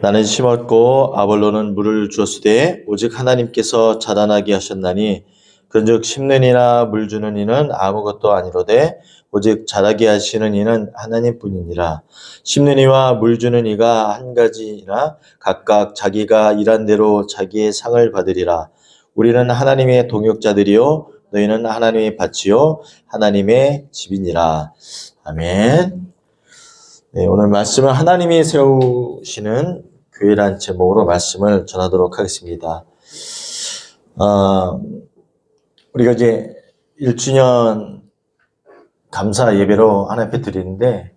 나는 심었고 아볼로는 물을 주었으되 오직 하나님께서 자라나게 하셨나니 그런즉 심는 이나 물 주는 이는 아무것도 아니로되 오직 자라게 하시는 이는 하나님뿐이니라. 심는 이와 물 주는 이가 한 가지나 각각 자기가 일한 대로 자기의 상을 받으리라. 우리는 하나님의 동역자들이요 너희는 하나님의 밭이요 하나님의 집이니라. 아멘. 네, 오늘 말씀은 하나님이 세우시는 교회란 제목으로 말씀을 전하도록 하겠습니다. 우리가 이제 1주년 감사 예배로 하나님 앞에 드리는데,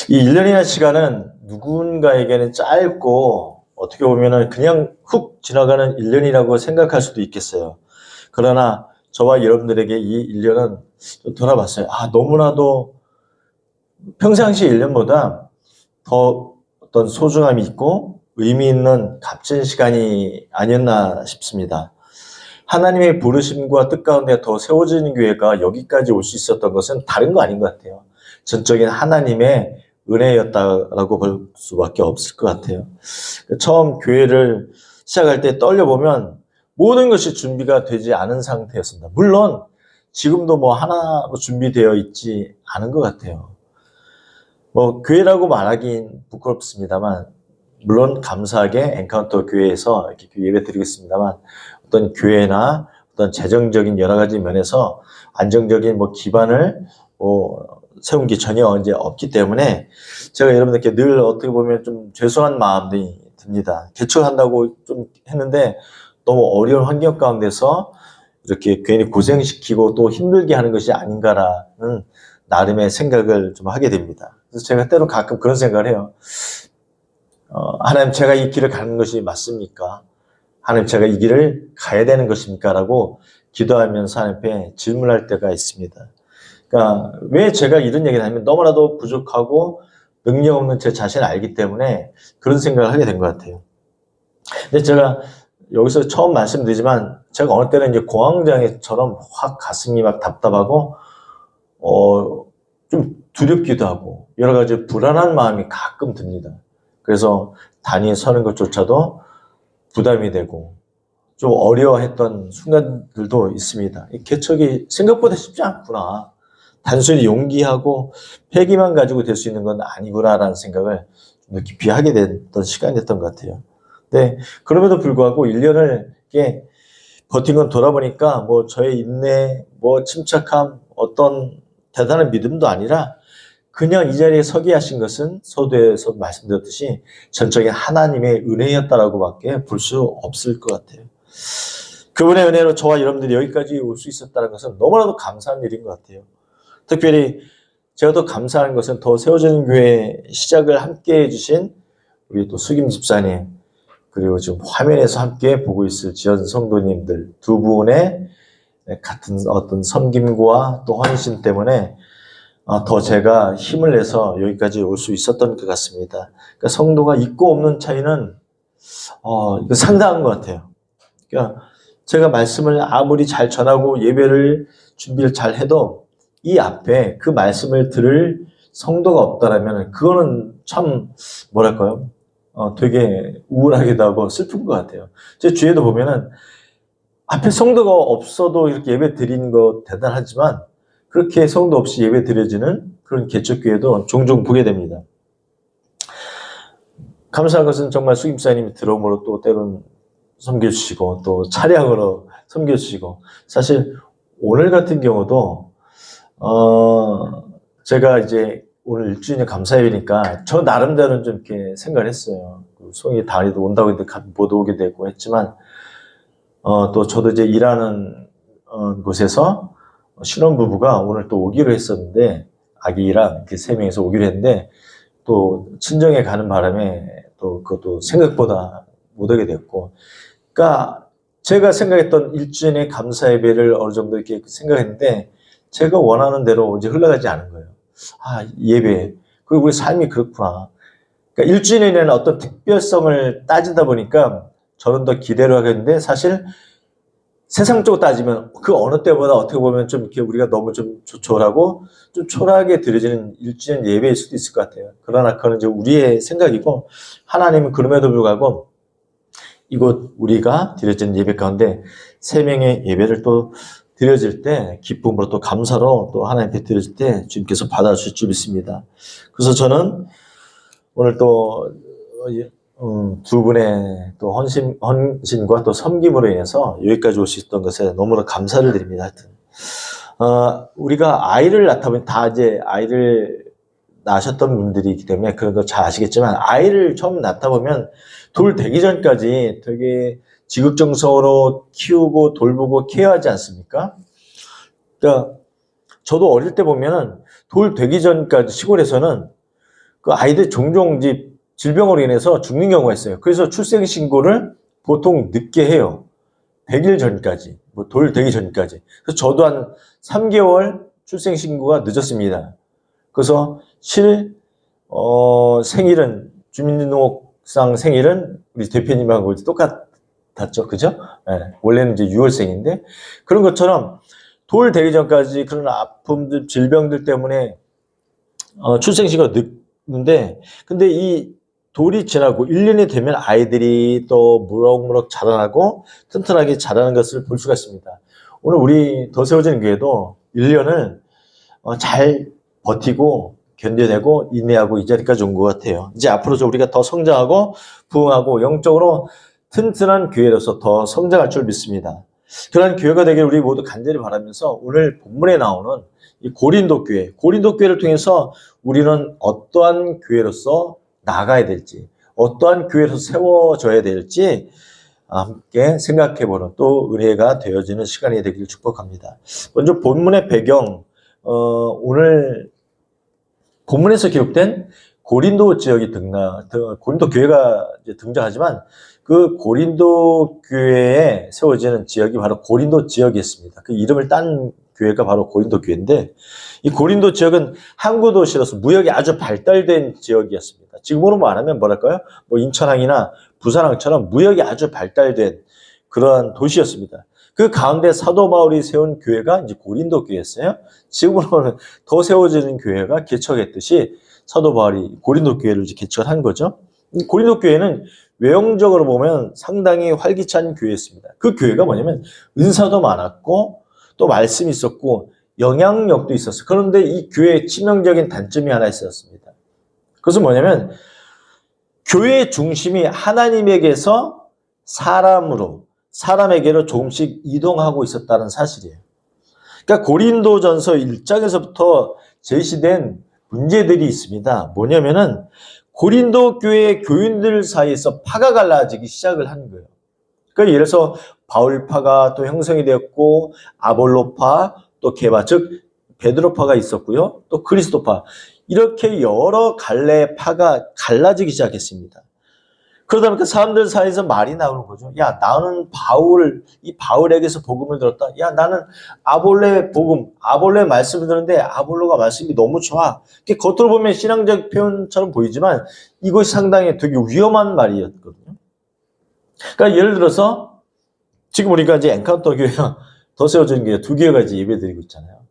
이 1년이라는 시간은 누군가에게는 짧고 어떻게 보면은 그냥 훅 지나가는 1년이라고 생각할 수도 있겠어요. 그러나 저와 여러분들에게 이 1년은 좀 돌아봤어요. 너무나도 평상시 1년보다 더 어떤 소중함이 있고 의미 있는 값진 시간이 아니었나 싶습니다. 하나님의 부르심과 뜻 가운데 더 세워지는 교회가 여기까지 올 수 있었던 것은 다른 거 아닌 것 같아요. 전적인 하나님의 은혜였다라고 볼 수밖에 없을 것 같아요. 처음 교회를 시작할 때 떨려보면 모든 것이 준비가 되지 않은 상태였습니다. 물론 지금도 하나로 준비되어 있지 않은 것 같아요. 교회라고 말하긴 부끄럽습니다만, 물론 감사하게 엔카운터 교회에서 이렇게 예배 드리겠습니다만, 어떤 교회나 어떤 재정적인 여러 가지 면에서 안정적인 기반을 세운 게 전혀 이제 없기 때문에 제가 여러분들께 늘 어떻게 보면 좀 죄송한 마음이 듭니다. 개척한다고 좀 했는데 너무 어려운 환경 가운데서 이렇게 괜히 고생시키고 또 힘들게 하는 것이 아닌가라는 나름의 생각을 좀 하게 됩니다. 그래서 제가 때로 가끔 그런 생각을 해요. 하나님, 제가 이 길을 가는 것이 맞습니까? 하나님, 제가 이 길을 가야 되는 것입니까? 라고 기도하면서 하나님 앞에 질문할 때가 있습니다. 그러니까 왜 제가 이런 얘기를 하냐면 너무나도 부족하고 능력 없는 제 자신을 알기 때문에 그런 생각을 하게 된 것 같아요. 근데 제가 여기서 처음 말씀드리지만 제가 어느 때는 이제 공황장애처럼 확 가슴이 막 답답하고 좀 두렵기도 하고 여러 가지 불안한 마음이 가끔 듭니다. 그래서 단위 서는 것조차도 부담이 되고 좀 어려워했던 순간들도 있습니다. 이 개척이 생각보다 쉽지 않구나. 단순히 용기하고 패기만 가지고 될 수 있는 건 아니구나라는 생각을 좀 깊이 하게 됐던 시간이었던 것 같아요. 네, 그럼에도 불구하고 1년을 이렇게 버틴 건 돌아보니까 저의 인내, 침착함, 어떤 대단한 믿음도 아니라 그냥 이 자리에 서게 하신 것은 서두에서 말씀드렸듯이 전적인 하나님의 은혜였다라고 밖에 볼 수 없을 것 같아요. 그분의 은혜로 저와 여러분들이 여기까지 올 수 있었다는 것은 너무나도 감사한 일인 것 같아요. 특별히 제가 더 감사한 것은 더 세워지는 교회 시작을 함께 해주신 우리 또 수김 집사님, 그리고 지금 화면에서 함께 보고 있을 지연 성도님들 두 분의 같은 어떤 섬김과 또 헌신 때문에 더 제가 힘을 내서 여기까지 올 수 있었던 것 같습니다. 그러니까 성도가 있고 없는 차이는 이거 상당한 것 같아요. 그러니까 제가 말씀을 아무리 잘 전하고 예배를 준비를 잘 해도 이 앞에 그 말씀을 들을 성도가 없다라면 그거는 참 뭐랄까요? 되게 우울하기도 하고 슬픈 것 같아요. 제 주위에도 보면은 앞에 성도가 없어도 이렇게 예배 드리는 거 대단하지만 그렇게 성도 없이 예배 드려지는 그런 개척교회도 종종 보게 됩니다. 감사한 것은 정말 수김사님이 들어옴으로 또 때로는 섬겨주시고 또 차량으로 섬겨주시고 사실 오늘 같은 경우도 제가 이제 오늘 1주년 감사예배니까 저 나름대로는 좀 이렇게 생각을 했어요. 송이 다리도 온다고 했는데 못 오게 되고 했지만 또 저도 이제 일하는 곳에서 신혼부부가 오늘 또 오기로 했었는데 아기랑 이렇게 3명이서 오기로 했는데 또 친정에 가는 바람에 또 그것도 생각보다 못 오게 됐고 그러니까 제가 생각했던 1주년의 감사예배를 어느 정도 이렇게 생각했는데 제가 원하는 대로 이제 흘러가지 않은 거예요. 예배. 그리고 우리 삶이 그렇구나. 그러니까 1주년에는 어떤 특별성을 따지다 보니까 저는 더 기대를 하겠는데 사실 세상적으로 따지면 그 어느 때보다 어떻게 보면 좀 이렇게 우리가 너무 좀 조촐하고 좀 초라하게 드려지는 일주일 예배일 수도 있을 것 같아요. 그러나 그건 이제 우리의 생각이고, 하나님은 그럼에도 불구하고 이곳 우리가 드려지는 예배 가운데 세 명의 예배를 또 드려질 때 기쁨으로 또 감사로 또 하나님께 드려질 때 주님께서 받아주실 줄 믿습니다. 그래서 저는 오늘 또 두 분의 또 헌신과 또 섬김으로 인해서 여기까지 올 수 있었던 것에 너무나 감사를 드립니다. 하여튼 우리가 아이를 낳다 보면 다 이제 아이를 낳으셨던 분들이기 때문에 그런 거 잘 아시겠지만, 아이를 처음 낳다 보면 돌 되기 전까지 되게 지극정성으로 키우고 돌보고 케어하지 않습니까? 그러니까 저도 어릴 때 보면은 돌 되기 전까지 시골에서는 그 아이들 종종 이제 질병으로 인해서 죽는 경우가 있어요. 그래서 출생신고를 보통 늦게 해요. 100일 전까지, 뭐 돌 되기 전까지. 그래서 저도 한 3개월 출생신고가 늦었습니다. 그래서 생일은, 주민등록상 생일은 우리 대표님하고 똑같았죠. 그죠? 네, 원래는 이제 6월생인데, 그런 것처럼 돌 되기 전까지 그런 아픔들, 질병들 때문에 출생신고가 늦는데, 근데 이 돌이 지나고 1년이 되면 아이들이 또 무럭무럭 자라나고 튼튼하게 자라는 것을 볼 수가 있습니다. 오늘 우리 더 세워지는 교회도 1년을 잘 버티고 견뎌내고 인내하고 이 자리까지 온 것 같아요. 이제 앞으로 우리가 더 성장하고 부흥하고 영적으로 튼튼한 교회로서 더 성장할 줄 믿습니다. 그런 교회가 되길 우리 모두 간절히 바라면서 오늘 본문에 나오는 이 고린도 교회를 통해서 우리는 어떠한 교회로서 나가야 될지, 어떠한 교회로 세워져야 될지 함께 생각해보는 또 은혜가 되어지는 시간이 되기를 축복합니다. 먼저 본문의 배경, 오늘 본문에서 기록된 고린도 지역이 고린도 교회가 이제 등장하지만 그 고린도 교회에 세워지는 지역이 바로 고린도 지역이었습니다. 그 이름을 딴 교회가 바로 고린도 교회인데, 이 고린도 지역은 항구 도시로서 무역이 아주 발달된 지역이었습니다. 지금으로 말하면 뭐랄까요? 뭐 인천항이나 부산항처럼 무역이 아주 발달된 그러한 도시였습니다. 그 가운데 사도 바울이 세운 교회가 이제 고린도 교회였어요. 지금으로는 더 세워지는 교회가 개척했듯이 사도 바울이 고린도 교회를 이제 개척한 거죠. 이 고린도 교회는 외형적으로 보면 상당히 활기찬 교회였습니다. 그 교회가 뭐냐면 은사도 많았고 또 말씀이 있었고 영향력도 있었어요. 그런데 이 교회의 치명적인 단점이 하나 있었습니다. 그것은 뭐냐면 교회의 중심이 하나님에게서 사람에게로 조금씩 이동하고 있었다는 사실이에요. 그러니까 고린도전서 1장에서부터 제시된 문제들이 있습니다. 뭐냐면은 고린도 교회 교인들 사이에서 파가 갈라지기 시작을 하는 거예요. 그러니까 예를 들어서 바울파가 또 형성이 되었고 아볼로파, 또 게바, 즉 베드로파가 있었고요. 또 그리스도파, 이렇게 여러 갈래의 파가 갈라지기 시작했습니다. 그러다 보니까 사람들 사이에서 말이 나오는 거죠. 야, 나는 이 바울에게서 복음을 들었다. 야, 나는 아볼로의 말씀을 들었는데 아볼로가 말씀이 너무 좋아. 겉으로 보면 신앙적 표현처럼 보이지만 이것이 상당히 되게 위험한 말이었거든요. 그러니까 예를 들어서 지금 우리가 이제 엔카운터 교회가 더 세워지는 교회 두 교회가 이제 예배드리고 있잖아요.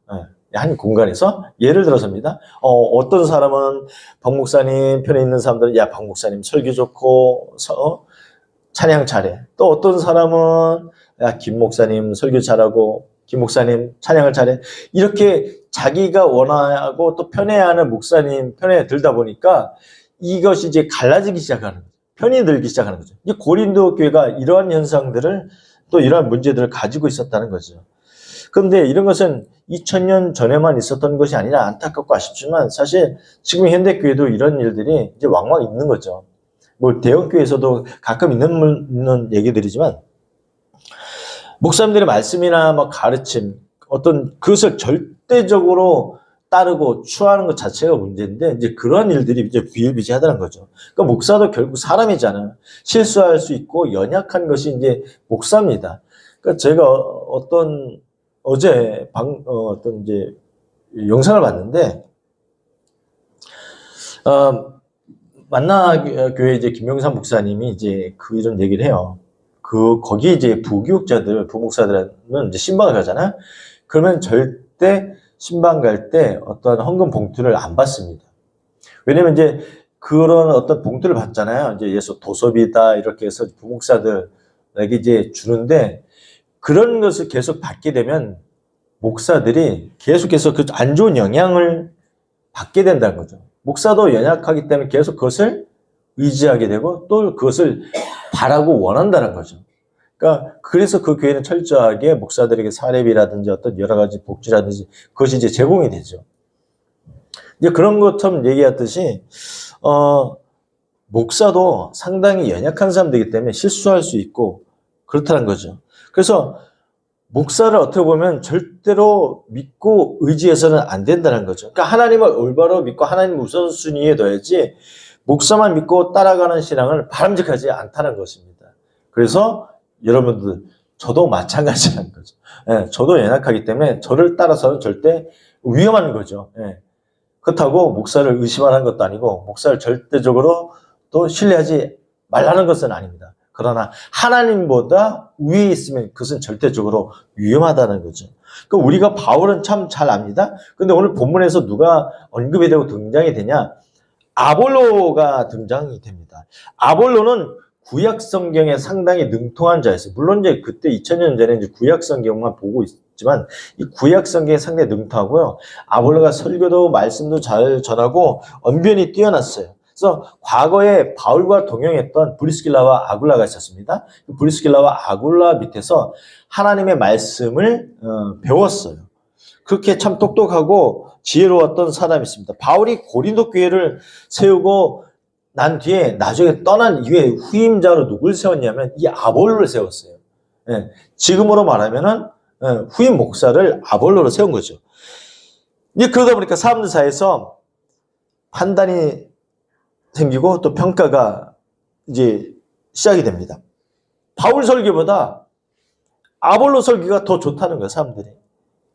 한 공간에서 예를 들어서입니다. 어떤 사람은 박 목사님 편에 있는 사람들은 야, 박 목사님 설교 좋고 찬양 잘해. 또 어떤 사람은 야, 김 목사님 설교 잘하고 김 목사님 찬양을 잘해. 이렇게 자기가 원하고 또 편애하는 목사님 편에 들다 보니까 이것이 이제 갈라지기 시작하는 거죠. 편이 들기 시작하는 거죠. 이 고린도 교회가 이러한 현상들을 또 이러한 문제들을 가지고 있었다는 거죠. 그런데 이런 것은 2000년 전에만 있었던 것이 아니라 안타깝고 아쉽지만 사실 지금 현대교회도 이런 일들이 이제 왕왕 있는 거죠. 뭐 대형교회에서도 가끔 있는 얘기들이지만 목사님들의 말씀이나 뭐 가르침, 어떤 그것을 절대적으로 따르고 추하는 것 자체가 문제인데 이제 그런 일들이 이제 비일비재하다는 거죠. 그러니까 목사도 결국 사람이잖아요. 실수할 수 있고 연약한 것이 이제 목사입니다. 그러니까 제가 어제 어떤 이제 영상을 봤는데 만나 교회 이제 김영삼 목사님이 이제 이런 얘기를 해요. 거기 이제 부교육자들, 부목사들은 이제 신방을 가잖아요. 그러면 절대 신방 갈 때 어떤 헌금 봉투를 안 받습니다. 왜냐면 이제 그런 어떤 봉투를 받잖아요. 이제 예수 도섭이다 이렇게 해서 부목사들에게 이제 주는데 그런 것을 계속 받게 되면 목사들이 계속해서 그 안 좋은 영향을 받게 된다는 거죠. 목사도 연약하기 때문에 계속 그것을 의지하게 되고 또 그것을 바라고 원한다는 거죠. 그러니까 그래서 그 교회는 철저하게 목사들에게 사례비라든지 어떤 여러 가지 복지라든지 그것이 이제 제공이 되죠. 이제 그런 것처럼 얘기했듯이 목사도 상당히 연약한 사람들이기 때문에 실수할 수 있고 그렇다는 거죠. 그래서 목사를 어떻게 보면 절대로 믿고 의지해서는 안 된다는 거죠. 그러니까 하나님을 올바로 믿고 하나님 우선순위에 둬야지 목사만 믿고 따라가는 신앙을 바람직하지 않다는 것입니다. 그래서 여러분들 저도 마찬가지라는 거죠. 예, 저도 연약하기 때문에 저를 따라서는 절대 위험한 거죠. 예. 그렇다고 목사를 의심하는 것도 아니고 목사를 절대적으로 또 신뢰하지 말라는 것은 아닙니다. 그러나 하나님보다 위에 있으면 그것은 절대적으로 위험하다는 거죠. 그러니까 우리가 바울은 참 잘 압니다. 근데 오늘 본문에서 누가 언급이 되고 등장이 되냐? 아볼로가 등장이 됩니다. 아볼로는 구약 성경에 상당히 능통한 자였어요. 물론 이제 그때 2000년 전에 이제 구약 성경만 보고 있지만 이 구약 성경에 상당히 능통하고요. 아볼로가 설교도 말씀도 잘 전하고 언변이 뛰어났어요. 그래서 과거에 바울과 동행했던 브리스길라와 아굴라가 있었습니다. 브리스길라와 아굴라 밑에서 하나님의 말씀을 배웠어요. 그렇게 참 똑똑하고 지혜로웠던 사람이 있습니다. 바울이 고린도 교회를 세우고 난 뒤에 나중에 떠난 이후에 후임자로 누굴 세웠냐면 이 아볼로를 세웠어요. 예, 지금으로 말하면은 후임 목사를 아볼로로 세운 거죠. 이제 그러다 보니까 사람들 사이에서 판단이 생기고 또 평가가 이제 시작이 됩니다. 바울 설교보다 아볼로 설교가 더 좋다는 거예요, 사람들이.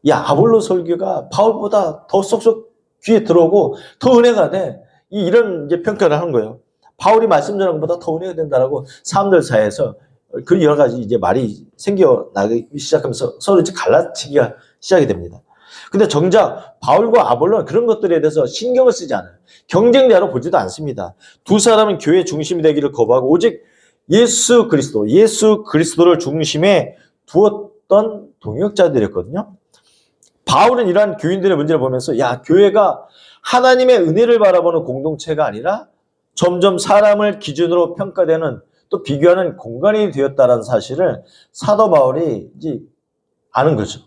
이 아볼로 설교가 바울보다 더 쏙쏙 귀에 들어오고 더 은혜가 돼. 이런 이제 평가를 하는 거예요. 바울이 말씀 전하는 것보다 더 은혜가 된다라고 사람들 사이에서 그 여러 가지 이제 말이 생겨나기 시작하면서 서로 이제 갈라치기가 시작이 됩니다. 근데 정작 바울과 아볼로는 그런 것들에 대해서 신경을 쓰지 않아요. 경쟁자로 보지도 않습니다. 두 사람은 교회 중심이 되기를 거부하고 오직 예수 그리스도를 중심에 두었던 동역자들이었거든요. 바울은 이러한 교인들의 문제를 보면서 야, 교회가 하나님의 은혜를 바라보는 공동체가 아니라 점점 사람을 기준으로 평가되는 또 비교하는 공간이 되었다는 사실을 사도 바울이 이제 아는 거죠.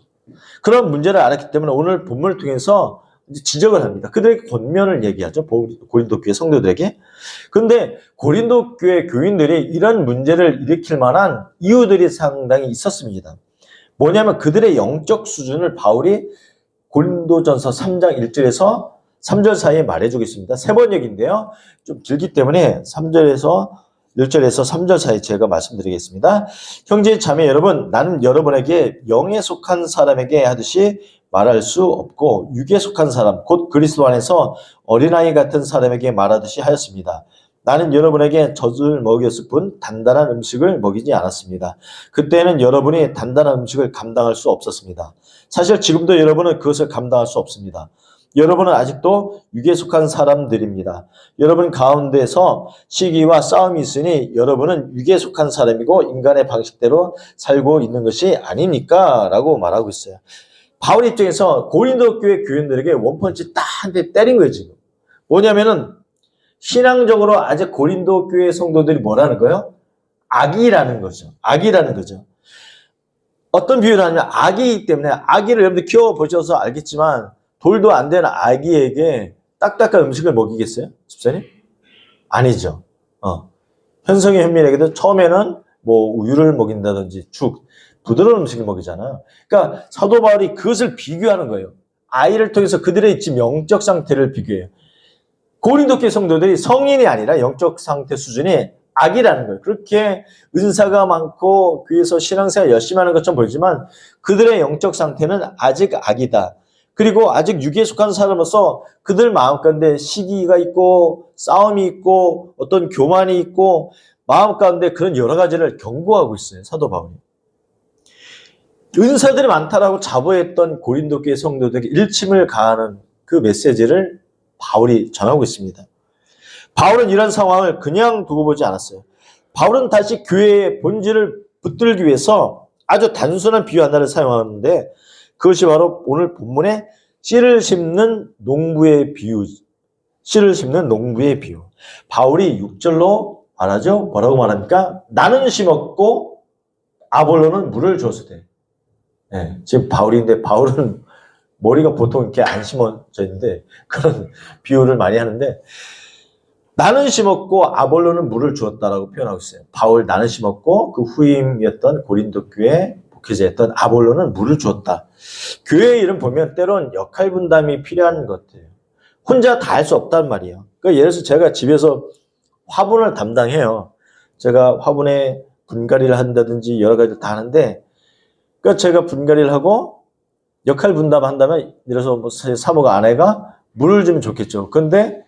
그런 문제를 알았기 때문에 오늘 본문을 통해서 지적을 합니다. 그들에게 권면을 얘기하죠. 고린도 교회 성도들에게. 그런데 고린도 교회 교인들이 이런 문제를 일으킬 만한 이유들이 상당히 있었습니다. 뭐냐면 그들의 영적 수준을 바울이 고린도전서 3장 1절에서 3절 사이에 말해주고 있습니다. 세 번 얘기인데요. 좀 길기 때문에 3절에서 1절에서 3절 사이 제가 말씀드리겠습니다. 형제 자매 여러분, 나는 여러분에게 영에 속한 사람에게 하듯이 말할 수 없고 육에 속한 사람, 곧 그리스도 안에서 어린아이 같은 사람에게 말하듯이 하였습니다. 나는 여러분에게 젖을 먹였을 뿐 단단한 음식을 먹이지 않았습니다. 그때는 여러분이 단단한 음식을 감당할 수 없었습니다. 사실 지금도 여러분은 그것을 감당할 수 없습니다. 여러분은 아직도 육에 속한 사람들입니다. 여러분 가운데서 시기와 싸움이 있으니 여러분은 육에 속한 사람이고 인간의 방식대로 살고 있는 것이 아닙니까? 라고 말하고 있어요. 바울 입장에서 고린도 교회 교인들에게 원펀치 딱 한 대 때린 거예요, 지금. 뭐냐면은 신앙적으로 아직 고린도 교회 성도들이 뭐라는 거예요? 악이라는 거죠. 악이라는 거죠. 어떤 비유를 하냐면 아기이기 때문에 아기를 여러분들 키워보셔서 알겠지만 돌도 안 되는 아기에게 딱딱한 음식을 먹이겠어요? 집사님? 아니죠. 현성의 현민에게도 처음에는 뭐 우유를 먹인다든지 죽, 부드러운 음식을 먹이잖아요. 그러니까 사도 바울이 그것을 비교하는 거예요. 아이를 통해서 그들의 지금 영적 상태를 비교해요. 고린도 교회 성도들이 성인이 아니라 영적 상태 수준이 악이라는 거예요. 그렇게 은사가 많고 교회에서 신앙생활 열심히 하는 것처럼 보이지만 그들의 영적 상태는 아직 악이다. 그리고 아직 육에 속한 사람으로서 그들 마음 가운데 시기가 있고 싸움이 있고 어떤 교만이 있고 마음 가운데 그런 여러 가지를 경고하고 있어요. 사도 바울이. 은사들이 많다라고 자부했던 고린도 교회 성도들에게 일침을 가하는 그 메시지를 바울이 전하고 있습니다. 바울은 이런 상황을 그냥 두고 보지 않았어요. 바울은 다시 교회의 본질을 붙들기 위해서 아주 단순한 비유 하나를 사용하는데 그것이 바로 오늘 본문의 씨를 심는 농부의 비유. 씨를 심는 농부의 비유. 바울이 6절로 말하죠. 뭐라고 말합니까? 나는 심었고 아볼로는 물을 주었을 때. 네, 지금 바울인데 바울은 머리가 보통 이렇게 안 심어져 있는데 그런 비유를 많이 하는데 나는 심었고 아볼로는 물을 주었다라고 표현하고 있어요. 바울 나는 심었고 그 후임이었던 고린도 교회 목회자였던 아볼로는 물을 주었다. 교회의 일은 보면 때론 역할 분담이 필요한 것 같아요. 혼자 다 할 수 없단 말이에요. 그러니까 예를 들어서 제가 집에서 화분을 담당해요. 제가 화분에 분갈이를 한다든지 여러 가지를 다 하는데 그러니까 제가 분갈이를 하고 역할 분담한다면 예를 들어서 뭐 사모가 아내가 물을 주면 좋겠죠. 근데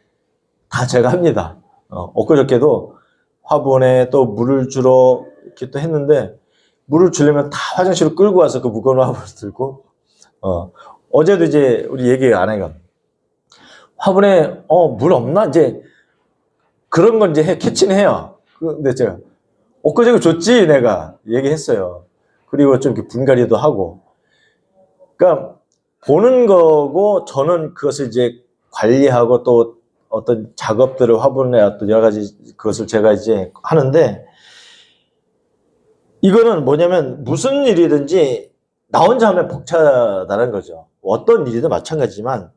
다 제가 합니다. 엊그저께도 화분에 또 물을 주러 이렇게 또 했는데 물을 주려면 다 화장실로 끌고 와서 그 무거운 화분을 들고 어제도 이제 우리 얘기 아내가 화분에 물 없나? 이제 그런 건 이제 캐치는 해요. 근데 제가 엊그저께 줬지 내가 얘기했어요. 그리고 좀 이렇게 분갈이도 하고. 그러니까 보는 거고 저는 그것을 이제 관리하고 또 어떤 작업들을 화분에 어떤 여러 가지 그것을 제가 이제 하는데 이거는 뭐냐면 무슨 일이든지 나 혼자 하면 벅차다는 거죠. 어떤 일이든 마찬가지지만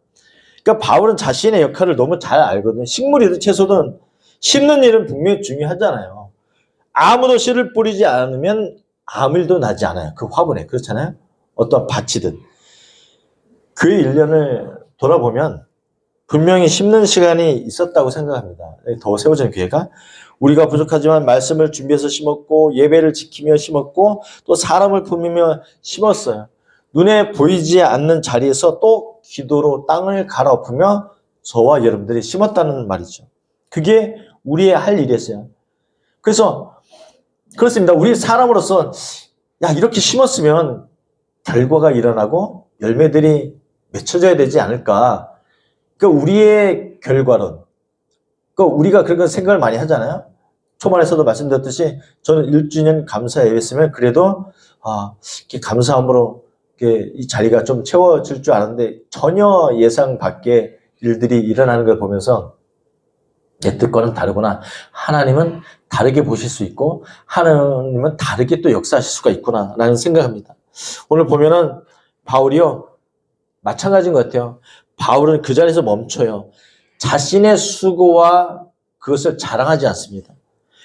그러니까 바울은 자신의 역할을 너무 잘 알거든요. 식물이든 채소든 심는 일은 분명히 중요하잖아요. 아무도 씨를 뿌리지 않으면 아무 일도 나지 않아요. 그 화분에. 그렇잖아요. 어떤 밭이든. 교회 1년을 돌아보면 분명히 심는 시간이 있었다고 생각합니다. 더 세워진 교회가 우리가 부족하지만 말씀을 준비해서 심었고 예배를 지키며 심었고 또 사람을 품으며 심었어요. 눈에 보이지 않는 자리에서 또 기도로 땅을 갈아엎으며 저와 여러분들이 심었다는 말이죠. 그게 우리의 할 일이었어요. 그래서 그렇습니다. 우리 사람으로서 야 이렇게 심었으면 결과가 일어나고 열매들이 맺혀져야 되지 않을까. 그러니까 우리의 결과론. 그러니까 우리가 그런 생각을 많이 하잖아요. 초반에서도 말씀드렸듯이 저는 1주년 감사 예배했으면 그래도 이렇게 감사함으로 이렇게 이 자리가 좀 채워질 줄 알았는데 전혀 예상 밖의 일들이 일어나는 걸 보면서 내 뜻과는 다르구나. 하나님은 다르게 보실 수 있고 하나님은 다르게 또 역사하실 수가 있구나 라는 생각합니다. 오늘 보면은 바울이요. 마찬가지인 것 같아요. 바울은 그 자리에서 멈춰요. 자신의 수고와 그것을 자랑하지 않습니다.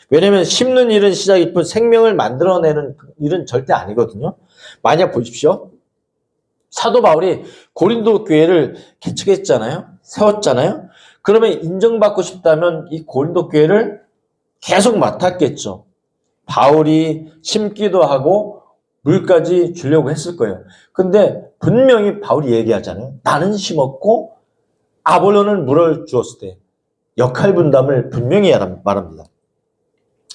왜냐하면 심는 일은 시작이 뿐 생명을 만들어내는 일은 절대 아니거든요. 만약 보십시오. 사도 바울이 고린도 교회를 개척했잖아요. 세웠잖아요. 그러면 인정받고 싶다면 이 고린도 교회를 계속 맡았겠죠. 바울이 심기도 하고 물까지 주려고 했을 거예요. 근데 분명히 바울이 얘기하잖아요. 나는 심었고 아볼로는 물을 주었을 때 역할 분담을 분명히 말합니다.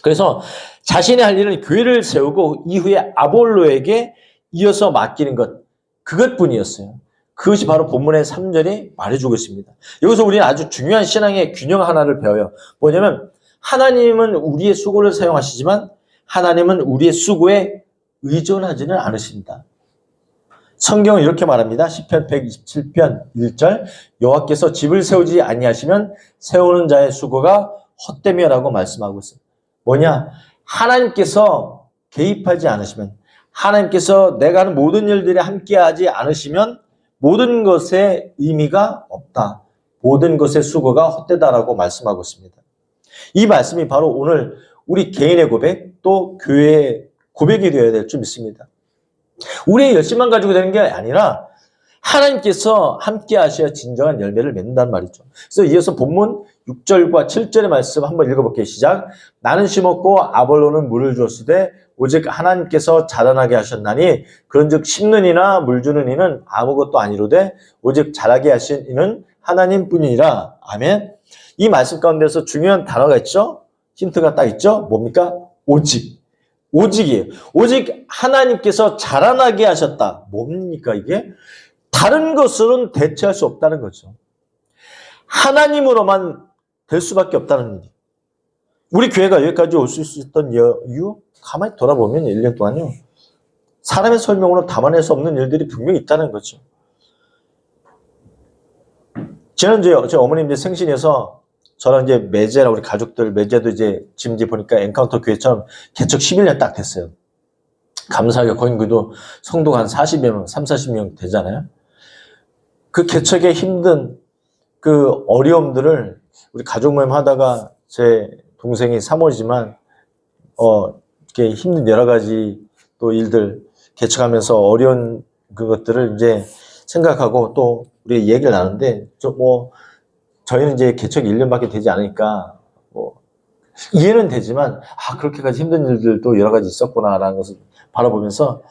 그래서 자신의 할 일은 교회를 세우고 이후에 아볼로에게 이어서 맡기는 것 그것뿐이었어요. 그것이 바로 본문의 3절이 말해주고 있습니다. 여기서 우리는 아주 중요한 신앙의 균형 하나를 배워요. 뭐냐면 하나님은 우리의 수고를 사용하시지만 하나님은 우리의 수고에 의존하지는 않으십니다. 성경은 이렇게 말합니다. 시편 127편 1절 여호와께서 집을 세우지 아니하시면 세우는 자의 수고가 헛되며라고 말씀하고 있어요. 뭐냐? 하나님께서 개입하지 않으시면 하나님께서 내가 하는 모든 일들에 함께하지 않으시면 모든 것의 의미가 없다. 모든 것의 수고가 헛되다라고 말씀하고 있습니다. 이 말씀이 바로 오늘 우리 개인의 고백 또 교회의 고백이 되어야 될 줄 믿습니다. 우리의 열심만 가지고 되는 게 아니라 하나님께서 함께 하셔야 진정한 열매를 맺는다는 말이죠. 그래서 이어서 본문 6절과 7절의 말씀 한번 읽어볼게요. 시작. 나는 심었고 아볼로는 물을 주었으되 오직 하나님께서 자라나게 하셨나니 그런즉 심는 이나 물 주는 이는 아무것도 아니로되 오직 자라게 하신 이는 하나님뿐이니라. 아멘. 이 말씀 가운데서 중요한 단어가 있죠. 힌트가 딱 있죠? 뭡니까? 오직. 오직이에요. 오직 하나님께서 자라나게 하셨다. 뭡니까 이게? 다른 것으로는 대체할 수 없다는 거죠. 하나님으로만 될 수밖에 없다는 일이. 우리 교회가 여기까지 올 수 있었던 이유? 가만히 돌아보면 1년 동안요. 사람의 설명으로 담아낼 수 없는 일들이 분명히 있다는 거죠. 지난주에 제 어머님 이제 생신에서 저랑 이제 매제라 우리 가족들 매제도 이제 지금 이제 보니까 엔카운터 교회처럼 개척 11년 딱 됐어요. 감사하게 거긴 그래도 성도가 한 40여 명, 40명 되잖아요. 그 개척에 힘든 그 어려움들을 우리 가족 모임 하다가 제 동생이 사모지만 이렇게 힘든 여러 가지 또 일들 개척하면서 어려운 그것들을 이제 생각하고 또 우리 얘기를 나누는데 저희는 이제 개척 1년밖에 되지 않으니까 이해는 되지만 그렇게까지 힘든 일들도 여러 가지 있었구나라는 것을 바라보면서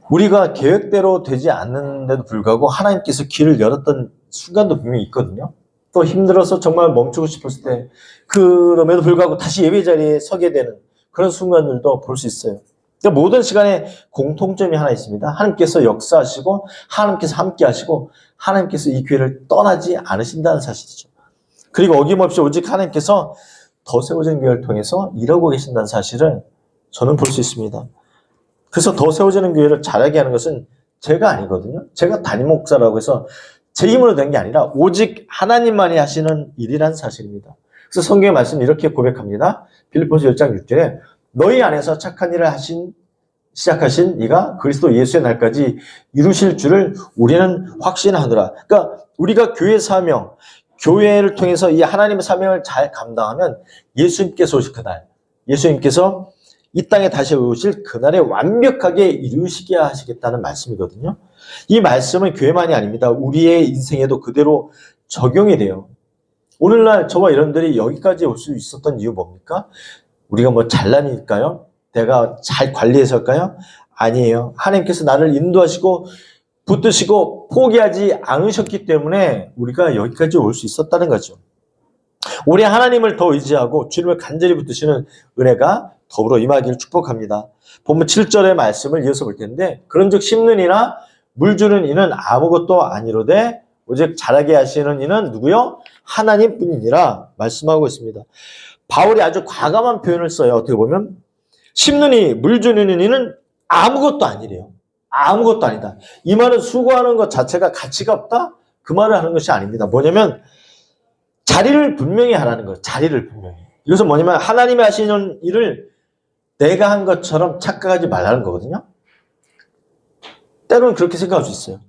우리가 계획대로 되지 않는데도 불구하고 하나님께서 길을 열었던 순간도 분명히 있거든요. 또 힘들어서 정말 멈추고 싶었을 때 그럼에도 불구하고 다시 예배 자리에 서게 되는 그런 순간들도 볼 수 있어요. 그러니까 모든 시간에 공통점이 하나 있습니다. 하나님께서 역사하시고 하나님께서 함께 하시고 하나님께서 이 교회를 떠나지 않으신다는 사실이죠. 그리고 어김없이 오직 하나님께서 더 세워진 교회를 통해서 일하고 계신다는 사실을 저는 볼 수 있습니다. 그래서 더 세워지는 교회를 잘하게 하는 것은 제가 아니거든요. 제가 담임 목사라고 해서 제 힘으로 된 게 아니라 오직 하나님만이 하시는 일이란 사실입니다. 그래서 성경의 말씀은 이렇게 고백합니다. 빌립보서 1장 6절에 너희 안에서 착한 일을 시작하신 이가 그리스도 예수의 날까지 이루실 줄을 우리는 확신하노라. 그러니까 우리가 교회 사명, 교회를 통해서 이 하나님의 사명을 잘 감당하면 예수님께서 오실 그날, 예수님께서 이 땅에 다시 오실 그날에 완벽하게 이루시게 하시겠다는 말씀이거든요. 이 말씀은 교회만이 아닙니다. 우리의 인생에도 그대로 적용이 돼요. 오늘날 저와 여러분들이 여기까지 올 수 있었던 이유 뭡니까? 우리가 잘남일까요? 내가 잘 관리해서일까요? 아니에요. 하나님께서 나를 인도하시고 붙드시고 포기하지 않으셨기 때문에 우리가 여기까지 올 수 있었다는 거죠. 우리 하나님을 더 의지하고 주님을 간절히 붙드시는 은혜가 더불어 임하기를 축복합니다. 본문 7절의 말씀을 이어서 볼 텐데 그런즉 심는 이나 물 주는 이는 아무것도 아니로되 오직 자라게 하시는 이는 누구요? 하나님뿐이니라 말씀하고 있습니다. 바울이 아주 과감한 표현을 써요. 어떻게 보면 심는 이, 물 주는 이는 아무것도 아니래요. 아무것도 아니다. 이 말은 수고하는 것 자체가 가치가 없다? 그 말을 하는 것이 아닙니다. 뭐냐면 자리를 분명히 하라는 거예요. 자리를 분명히. 이것은 뭐냐면 하나님이 하시는 일을 내가 한 것처럼 착각하지 말라는 거거든요. 때로는 그렇게 생각할 수 있어요.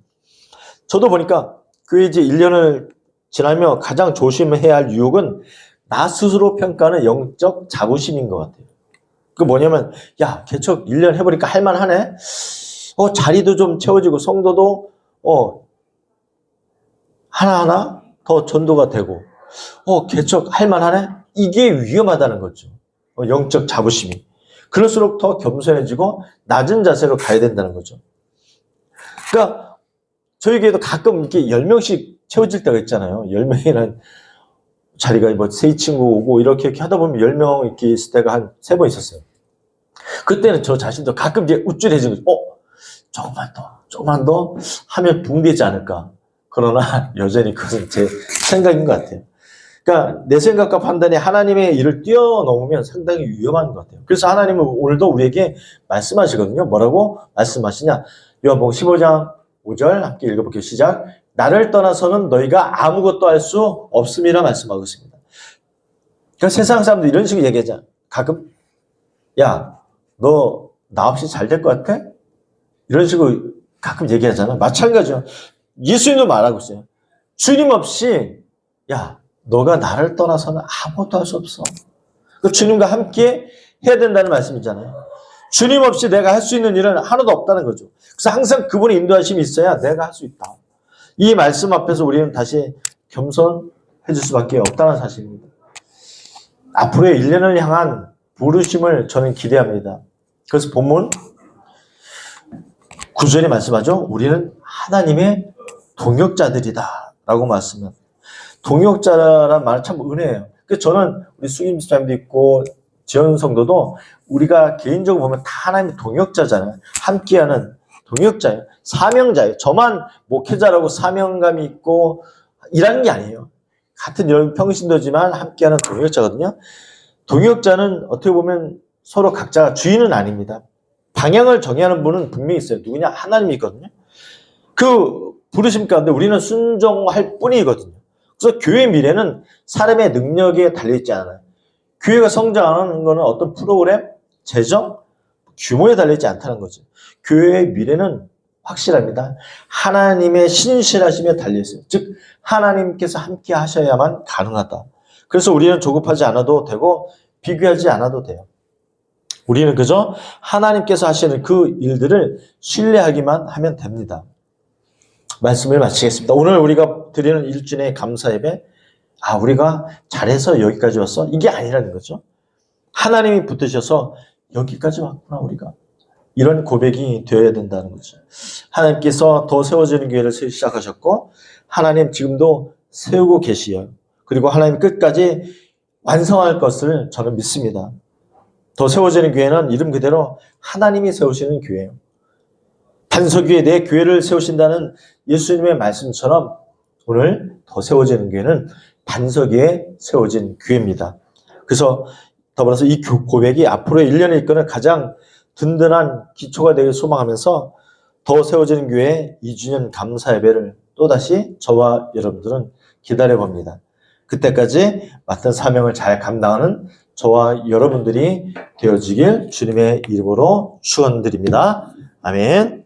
저도 보니까 교회 이제 1년을 지나며 가장 조심해야 할 유혹은 나 스스로 평가하는 영적 자부심인 것 같아요. 그 뭐냐면 개척 1년 해보니까 할만하네. 자리도 좀 채워지고 성도도 하나하나 더 전도가 되고 개척 할만하네. 이게 위험하다는 거죠. 영적 자부심이. 그럴수록 더 겸손해지고 낮은 자세로 가야 된다는 거죠. 그러니까 저희 교회도 가끔 이렇게 10명씩 채워질 때가 있잖아요. 10명이라는 자리가 세 친구 오고 이렇게 하다 보면 10명 이렇게 있을 때가 한 3번 있었어요. 그때는 저 자신도 가끔 이제 우쭐해지는 거죠. 조금만 더 하면 붕되지 않을까. 그러나 여전히 그것은 제 생각인 것 같아요. 그러니까 내 생각과 판단이 하나님의 일을 뛰어넘으면 상당히 위험한 것 같아요. 그래서 하나님은 오늘도 우리에게 말씀하시거든요. 뭐라고 말씀하시냐? 요한복음 15장 5절 함께 읽어볼게요. 시작. 나를 떠나서는 너희가 아무것도 할 수 없음이라 말씀하고 있습니다. 그러니까 세상 사람들 이런 식으로 얘기하잖아. 가끔 너 나 없이 잘 될 것 같아? 이런 식으로 가끔 얘기하잖아. 마찬가지죠. 예수님도 말하고 있어요. 주님 없이 너가 나를 떠나서는 아무것도 할 수 없어. 주님과 함께 해야 된다는 말씀이잖아요. 주님 없이 내가 할 수 있는 일은 하나도 없다는 거죠. 그래서 항상 그분의 인도하심이 있어야 내가 할 수 있다. 이 말씀 앞에서 우리는 다시 겸손해질 수밖에 없다는 사실입니다. 앞으로의 1년을 향한 부르심을 저는 기대합니다. 그래서 본문 9절에 말씀하죠. 우리는 하나님의 동역자들이다 라고 말씀합니다. 동역자란 말은 참 은혜예요. 그 저는 우리 수김 집사님도 있고 지원 성도도 우리가 개인적으로 보면 다 하나님의 동역자잖아요. 함께하는 동역자예요. 사명자예요. 저만 목회자라고 사명감이 있고 일하는 게 아니에요. 같은 평신도지만 함께하는 동역자거든요. 동역자는 어떻게 보면 서로 각자 주인은 아닙니다. 방향을 정의하는 분은 분명히 있어요. 누구냐? 하나님이 있거든요. 그 부르심 가운데 우리는 순종할 뿐이거든요. 그래서 교회의 미래는 사람의 능력에 달려있지 않아요. 교회가 성장하는 것은 어떤 프로그램, 재정, 규모에 달려있지 않다는 거죠. 교회의 미래는 확실합니다. 하나님의 신실하심에 달려있어요. 즉 하나님께서 함께 하셔야만 가능하다. 그래서 우리는 조급하지 않아도 되고 비교하지 않아도 돼요. 우리는 그저 하나님께서 하시는 그 일들을 신뢰하기만 하면 됩니다. 말씀을 마치겠습니다. 오늘 우리가 드리는 일주일의 감사 예배, 우리가 잘해서 여기까지 왔어? 이게 아니라는 거죠. 하나님이 붙으셔서 여기까지 왔구나, 우리가. 이런 고백이 되어야 된다는 거죠. 하나님께서 더 세워지는 교회를 시작하셨고, 하나님 지금도 세우고 계시요. 그리고 하나님 끝까지 완성할 것을 저는 믿습니다. 더 세워지는 교회는 이름 그대로 하나님이 세우시는 교회예요. 반석 위에 내 교회를 세우신다는 예수님의 말씀처럼 오늘 더 세워지는 교회는 반석 위에 세워진 교회입니다. 그래서 더불어서 이 고백이 앞으로의 1년을 이끄는 가장 든든한 기초가 되길 소망하면서 더 세워지는 교회 2주년 감사 예배를 또다시 저와 여러분들은 기다려봅니다. 그때까지 맡은 사명을 잘 감당하는 저와 여러분들이 되어지길 주님의 이름으로 축원드립니다. 아멘.